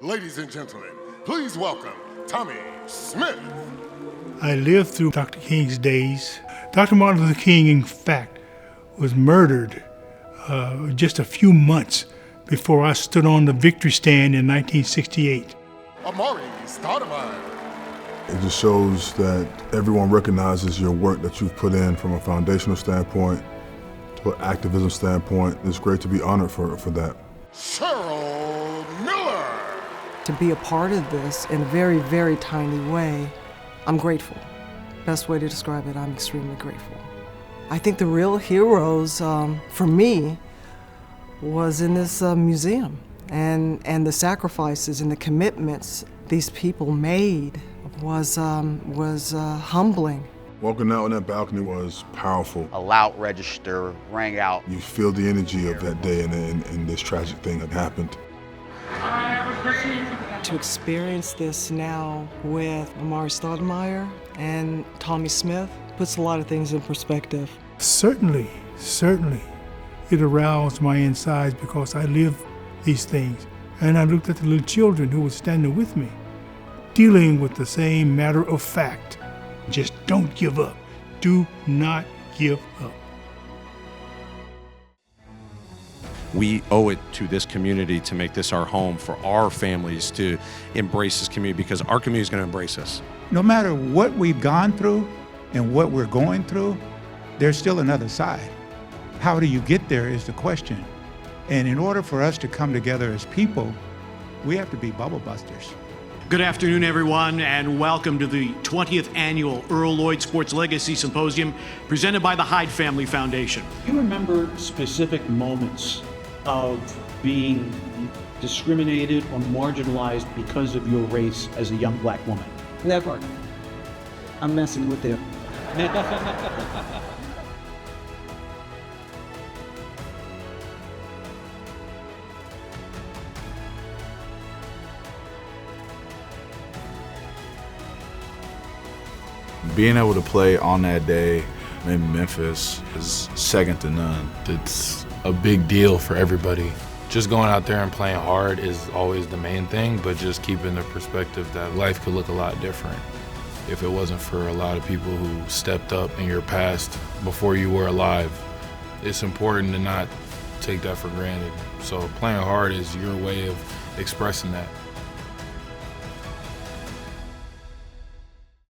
Ladies and gentlemen, please welcome Tommy Smith. I lived through Dr. King's days. Dr. Martin Luther King, in fact, was murdered just a few months before I stood on the victory stand in 1968. Amari Stoudemire. It just shows that everyone recognizes your work that you've put in from a foundational standpoint to an activism standpoint. It's great to be honored for that. Cheryl Miller. To be a part of this in a very, very tiny way, I'm grateful. Best way to describe it, I'm extremely grateful. I think the real heroes for me was in this museum and the sacrifices and the commitments these people made was humbling. Walking out on that balcony was powerful. A loud register rang out. You feel the energy of that day and this tragic thing that happened. To experience this now with Amari Stoudemire and Tommy Smith puts a lot of things in perspective. Certainly, it aroused my insides because I lived these things. And I looked at the little children who were standing with me, dealing with the same matter of fact. Just don't give up. Do not give up. We owe it to this community to make this our home, for our families to embrace this community, because our community is going to embrace us. No matter what we've gone through and what we're going through, there's still another side. How do you get there is the question. And in order for us to come together as people, we have to be bubble busters. Good afternoon, everyone, and welcome to the 20th Annual Earl Lloyd Sports Legacy Symposium presented by the Hyde Family Foundation. Do you remember specific moments of being discriminated or marginalized because of your race as a young black woman? Never. I'm messing with you. Being able to play on that day in Memphis is second to none. It's a big deal for everybody. Just going out there and playing hard is always the main thing, but just keeping the perspective that life could look a lot different if it wasn't for a lot of people who stepped up in your past before you were alive. It's important to not take that for granted. So playing hard is your way of expressing that.